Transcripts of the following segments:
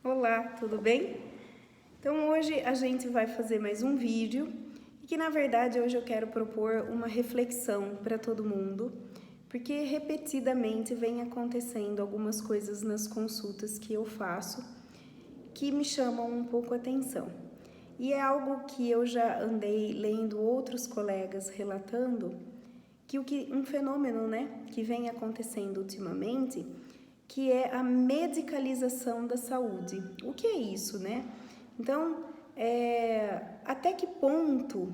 Olá, tudo bem? Então hoje a gente vai fazer mais um vídeo e que na verdade hoje eu quero propor uma reflexão para todo mundo, porque repetidamente vem acontecendo algumas coisas nas consultas que eu faço que me chamam um pouco a atenção. E é algo que eu já andei lendo outros colegas relatando, que um fenômeno, que vem acontecendo ultimamente, que é a medicalização da saúde. O que é isso, Então, até que ponto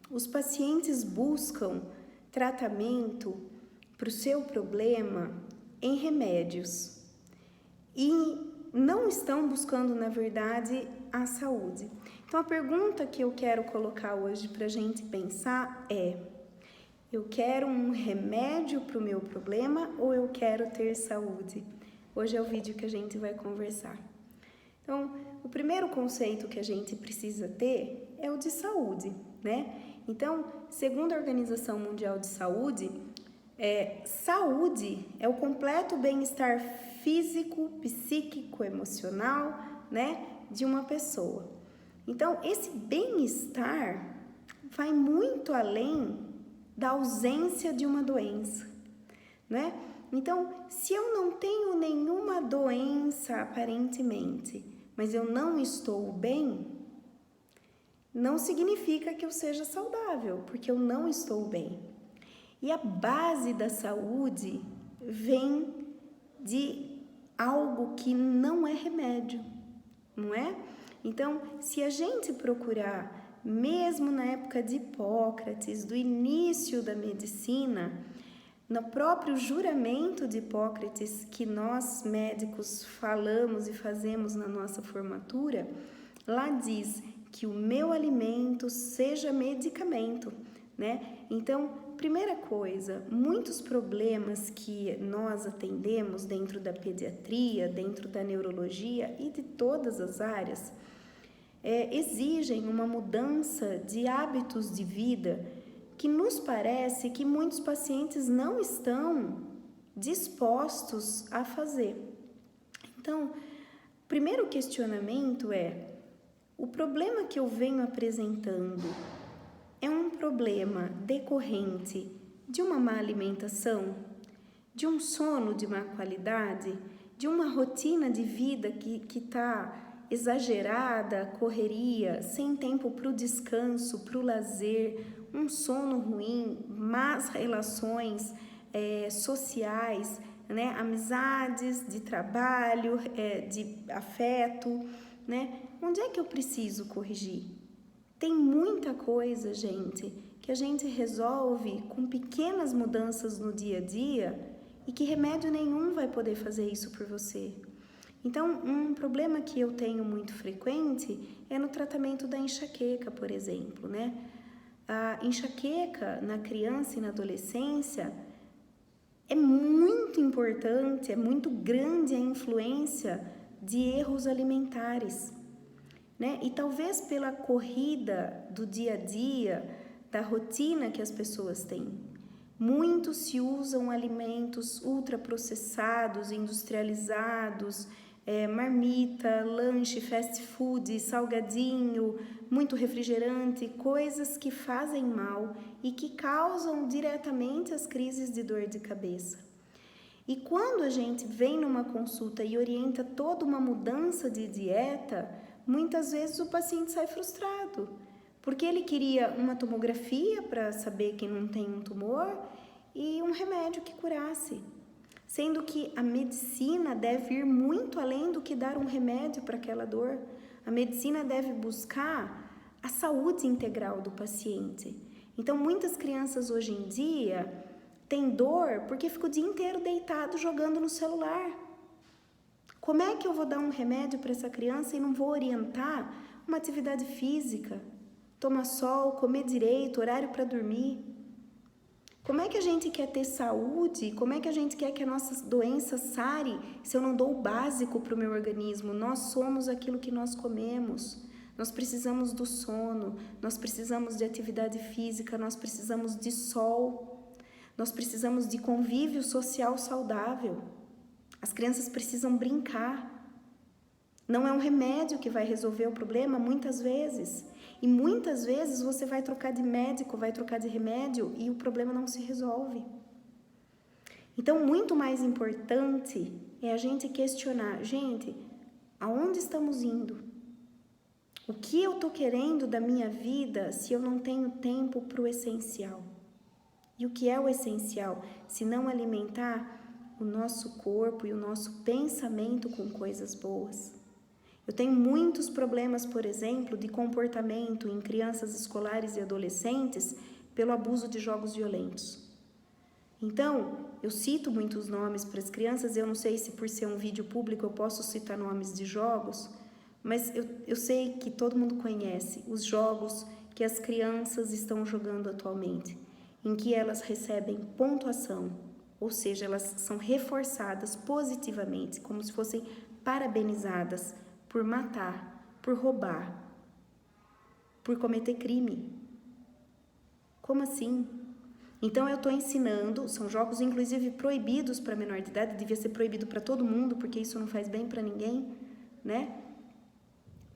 os pacientes buscam tratamento para o seu problema em remédios e não estão buscando, na verdade, a saúde. Então, a pergunta que eu quero colocar hoje para a gente pensar é: eu quero um remédio para o meu problema ou eu quero ter saúde? Hoje é o vídeo que a gente vai conversar. Então, o primeiro conceito que a gente precisa ter é o de saúde, Então, segundo a Organização Mundial de Saúde, saúde é o completo bem-estar físico, psíquico, emocional, de uma pessoa. Então, esse bem-estar vai muito além da ausência de uma doença, Então, se eu não tenho nenhuma doença aparentemente, mas eu não estou bem, não significa que eu seja saudável, porque eu não estou bem. E a base da saúde vem de algo que não é remédio, não é? Então, se a gente procurar, mesmo na época de Hipócrates, do início da medicina, no próprio juramento de Hipócrates, que nós médicos falamos e fazemos na nossa formatura, lá diz que o meu alimento seja medicamento, Então, primeira coisa, muitos problemas que nós atendemos dentro da pediatria, dentro da neurologia e de todas as áreas, exigem uma mudança de hábitos de vida que nos parece que muitos pacientes não estão dispostos a fazer. Então, o primeiro questionamento é: o problema que eu venho apresentando é um problema decorrente de uma má alimentação, de um sono de má qualidade, de uma rotina de vida que está exagerada, correria, sem tempo para o descanso, para o lazer, um sono ruim, más relações sociais, amizades, de trabalho, de afeto, Onde é que eu preciso corrigir? Tem muita coisa, gente, que a gente resolve com pequenas mudanças no dia a dia e que remédio nenhum vai poder fazer isso por você. Então, um problema que eu tenho muito frequente é no tratamento da enxaqueca, por exemplo, A enxaqueca na criança e na adolescência é muito importante, é muito grande a influência de erros alimentares, E talvez pela corrida do dia a dia, da rotina que as pessoas têm, muitos se usam alimentos ultraprocessados, industrializados, marmita, lanche, fast food, salgadinho, muito refrigerante, coisas que fazem mal e que causam diretamente as crises de dor de cabeça. E quando a gente vem numa consulta e orienta toda uma mudança de dieta, muitas vezes o paciente sai frustrado, porque ele queria uma tomografia para saber que não tem um tumor e um remédio que curasse. Sendo que a medicina deve ir muito além do que dar um remédio para aquela dor. A medicina deve buscar a saúde integral do paciente. Então, muitas crianças hoje em dia têm dor porque ficam o dia inteiro deitado jogando no celular. Como é que eu vou dar um remédio para essa criança e não vou orientar uma atividade física? Tomar sol, comer direito, horário para dormir. Como é que a gente quer ter saúde? Como é que a gente quer que a nossa doença sare se eu não dou o básico para o meu organismo? Nós somos aquilo que nós comemos. Nós precisamos do sono, nós precisamos de atividade física, nós precisamos de sol, nós precisamos de convívio social saudável. As crianças precisam brincar. Não é um remédio que vai resolver o problema, muitas vezes. E muitas vezes você vai trocar de médico, vai trocar de remédio e o problema não se resolve. Então, muito mais importante é a gente questionar, gente, aonde estamos indo? O que eu estou querendo da minha vida se eu não tenho tempo para o essencial? E o que é o essencial? Se não alimentar o nosso corpo e o nosso pensamento com coisas boas. Eu tenho muitos problemas, por exemplo, de comportamento em crianças escolares e adolescentes pelo abuso de jogos violentos. Então, eu cito muitos nomes para as crianças, eu não sei se por ser um vídeo público eu posso citar nomes de jogos, mas eu sei que todo mundo conhece os jogos que as crianças estão jogando atualmente, em que elas recebem pontuação, ou seja, elas são reforçadas positivamente, como se fossem parabenizadas por matar, por roubar, por cometer crime. Como assim? Então eu estou ensinando, são jogos inclusive proibidos para menor de idade, devia ser proibido para todo mundo, porque isso não faz bem para ninguém, né?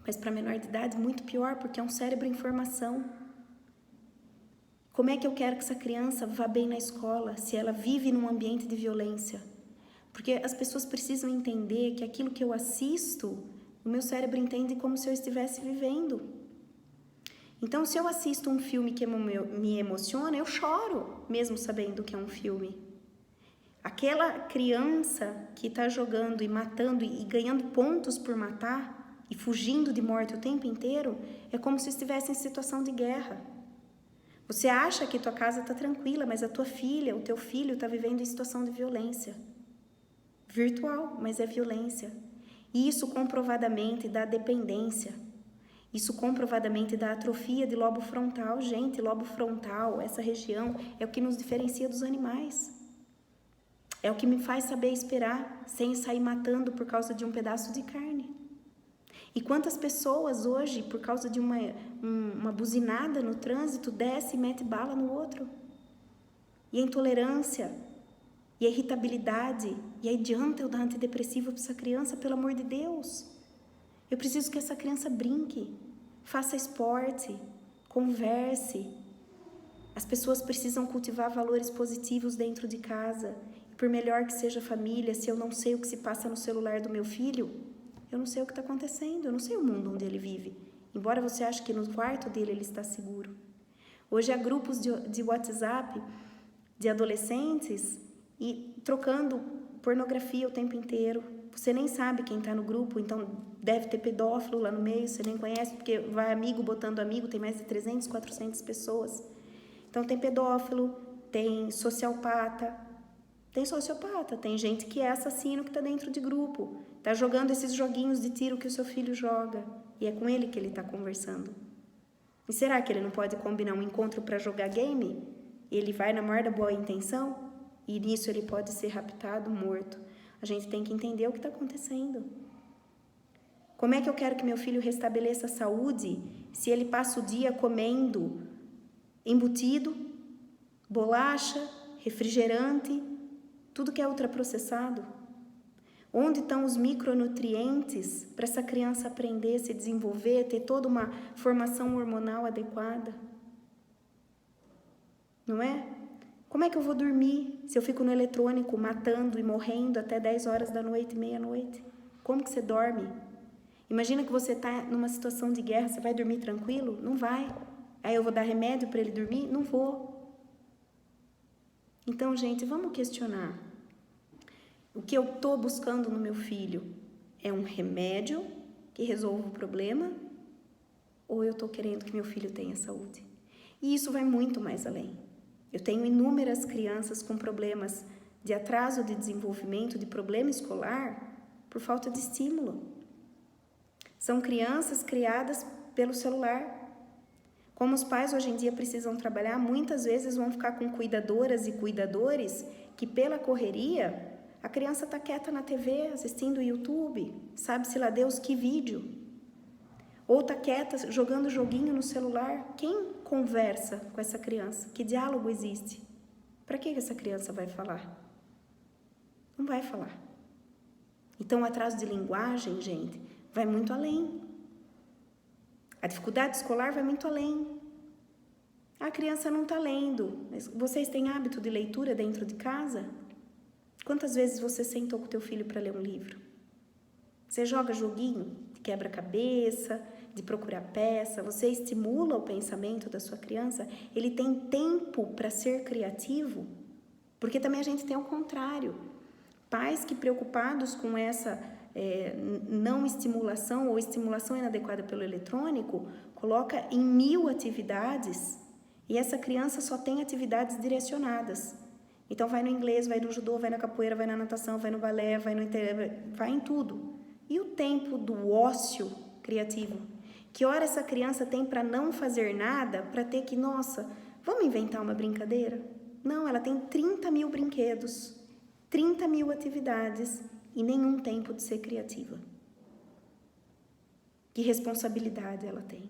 Mas para menor de idade muito pior, porque é um cérebro em formação. Como é que eu quero que essa criança vá bem na escola, se ela vive num ambiente de violência? Porque as pessoas precisam entender que aquilo que eu assisto, o meu cérebro entende como se eu estivesse vivendo. Então, se eu assisto um filme que me emociona, eu choro, mesmo sabendo que é um filme. Aquela criança que está jogando e matando e ganhando pontos por matar e fugindo de morte o tempo inteiro, é como se estivesse em situação de guerra. Você acha que tua casa está tranquila, mas a tua filha, o teu filho está vivendo em situação de violência. Virtual, mas é violência. E isso comprovadamente dá dependência. Isso comprovadamente dá atrofia de lobo frontal. Gente, lobo frontal, essa região, é o que nos diferencia dos animais. É o que me faz saber esperar, sem sair matando por causa de um pedaço de carne. E quantas pessoas hoje, por causa de uma buzinada no trânsito, desce e mete bala no outro? E a intolerância, e a irritabilidade, e aí adianta eu dar antidepressivo para essa criança, pelo amor de Deus? Eu preciso que essa criança brinque, faça esporte, converse. As pessoas precisam cultivar valores positivos dentro de casa. E por melhor que seja a família, se eu não sei o que se passa no celular do meu filho, eu não sei o que está acontecendo, eu não sei o mundo onde ele vive. Embora você ache que no quarto dele ele está seguro. Hoje há grupos de WhatsApp de adolescentes e trocando pornografia o tempo inteiro. Você nem sabe quem está no grupo, então deve ter pedófilo lá no meio, você nem conhece, porque vai amigo botando amigo, tem mais de 300, 400 pessoas. Então tem pedófilo, tem sociopata, tem gente que é assassino que está dentro de grupo, está jogando esses joguinhos de tiro que o seu filho joga, e é com ele que ele está conversando. E será que ele não pode combinar um encontro para jogar game? Ele vai na maior da boa intenção? E nisso ele pode ser raptado, morto. A gente tem que entender o que está acontecendo. Como é que eu quero que meu filho restabeleça a saúde se ele passa o dia comendo embutido, bolacha, refrigerante, tudo que é ultraprocessado? Onde estão os micronutrientes para essa criança aprender, se desenvolver, ter toda uma formação hormonal adequada? Não é? Como é que eu vou dormir se eu fico no eletrônico matando e morrendo até 10 horas da noite, meia-noite? Como que você dorme? Imagina que você está numa situação de guerra, você vai dormir tranquilo? Não vai. Aí eu vou dar remédio para ele dormir? Não vou. Então, gente, vamos questionar. O que eu estou buscando no meu filho é um remédio que resolva o problema? Ou eu estou querendo que meu filho tenha saúde? E isso vai muito mais além. Eu tenho inúmeras crianças com problemas de atraso de desenvolvimento, de problema escolar, por falta de estímulo. São crianças criadas pelo celular. Como os pais hoje em dia precisam trabalhar, muitas vezes vão ficar com cuidadoras e cuidadores que pela correria, a criança está quieta na TV, assistindo o YouTube, sabe-se lá Deus que vídeo. Ou está quieta jogando joguinho no celular. Quem conversa com essa criança? Que diálogo existe? Para que essa criança vai falar? Não vai falar. Então, atraso de linguagem, gente, vai muito além. A dificuldade escolar vai muito além. A criança não está lendo. Vocês têm hábito de leitura dentro de casa? Quantas vezes você sentou com o teu filho para ler um livro? Você joga joguinho de quebra-cabeça, de procurar peça, você estimula o pensamento da sua criança, ele tem tempo para ser criativo, porque também a gente tem o contrário. Pais que preocupados com essa não estimulação ou estimulação inadequada pelo eletrônico, coloca em 1000 atividades e essa criança só tem atividades direcionadas. Então vai no inglês, vai no judô, vai na capoeira, vai na natação, vai no balé, vai em tudo. E o tempo do ócio criativo? Que hora essa criança tem para não fazer nada, para ter que, nossa, vamos inventar uma brincadeira? Não, ela tem 30.000 brinquedos, 30.000 atividades e nenhum tempo de ser criativa. Que responsabilidade ela tem?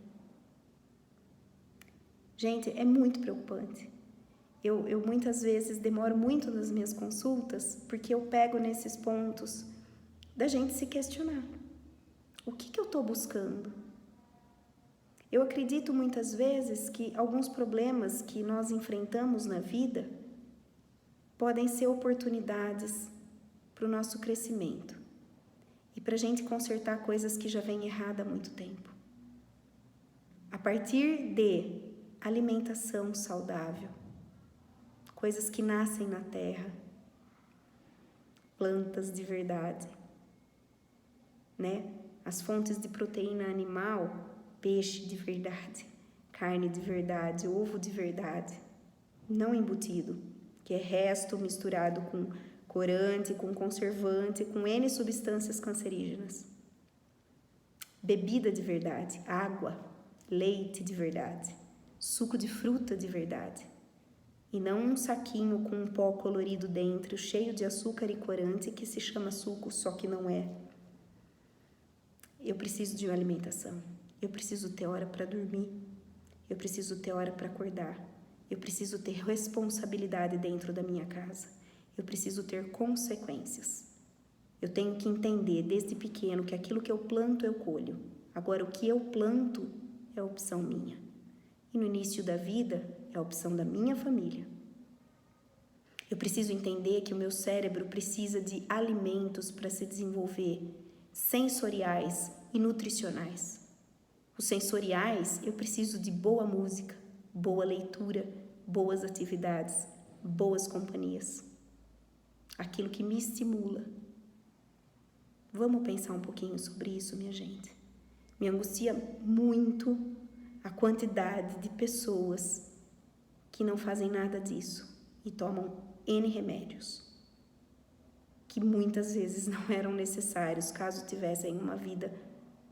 Gente, é muito preocupante. Eu muitas vezes demoro muito nas minhas consultas porque eu pego nesses pontos da gente se questionar. O que eu estou buscando? Eu acredito muitas vezes que alguns problemas que nós enfrentamos na vida podem ser oportunidades para o nosso crescimento e para a gente consertar coisas que já vêm erradas há muito tempo. A partir de alimentação saudável, coisas que nascem na terra, plantas de verdade, né? As fontes de proteína animal, peixe de verdade, carne de verdade, ovo de verdade, não embutido, que é resto misturado com corante, com conservante, com N substâncias cancerígenas. Bebida de verdade, água, leite de verdade, suco de fruta de verdade. E não um saquinho com um pó colorido dentro, cheio de açúcar e corante, que se chama suco, só que não é. Eu preciso de uma alimentação. Eu preciso ter hora para dormir. Eu preciso ter hora para acordar. Eu preciso ter responsabilidade dentro da minha casa. Eu preciso ter consequências. Eu tenho que entender desde pequeno que aquilo que eu planto, eu colho. Agora, o que eu planto é opção minha. E no início da vida, é a opção da minha família. Eu preciso entender que o meu cérebro precisa de alimentos para se desenvolver, sensoriais e nutricionais. Os sensoriais, eu preciso de boa música, boa leitura, boas atividades, boas companhias. Aquilo que me estimula. Vamos pensar um pouquinho sobre isso, minha gente. Me angustia muito a quantidade de pessoas que não fazem nada disso e tomam N remédios, que muitas vezes não eram necessários caso tivessem uma vida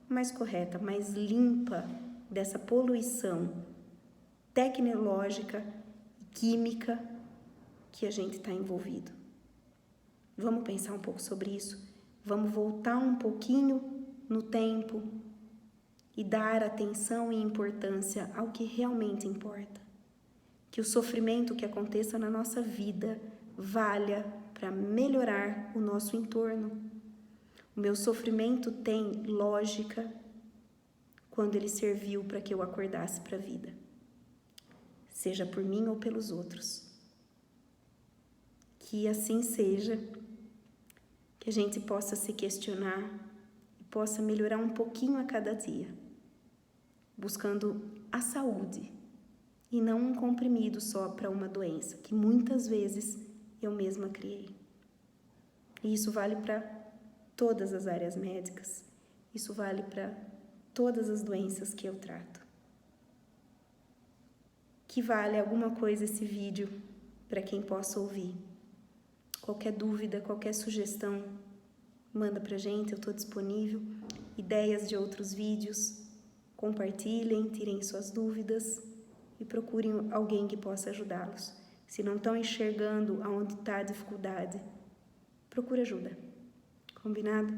mais correta, mais limpa dessa poluição tecnológica e química que a gente está envolvido. Vamos pensar um pouco sobre isso? Vamos voltar um pouquinho no tempo e dar atenção e importância ao que realmente importa. Que o sofrimento que aconteça na nossa vida valha para melhorar o nosso entorno. O meu sofrimento tem lógica quando ele serviu para que eu acordasse para a vida, seja por mim ou pelos outros. Que assim seja, que a gente possa se questionar e possa melhorar um pouquinho a cada dia, buscando a saúde. E não um comprimido só para uma doença, que muitas vezes eu mesma criei. E isso vale para todas as áreas médicas, isso vale para todas as doenças que eu trato. Que vale alguma coisa esse vídeo para quem possa ouvir. Qualquer dúvida, qualquer sugestão, manda pra gente, eu estou disponível. Ideias de outros vídeos, compartilhem, tirem suas dúvidas. E procurem alguém que possa ajudá-los. Se não estão enxergando aonde está a dificuldade, procure ajuda. Combinado?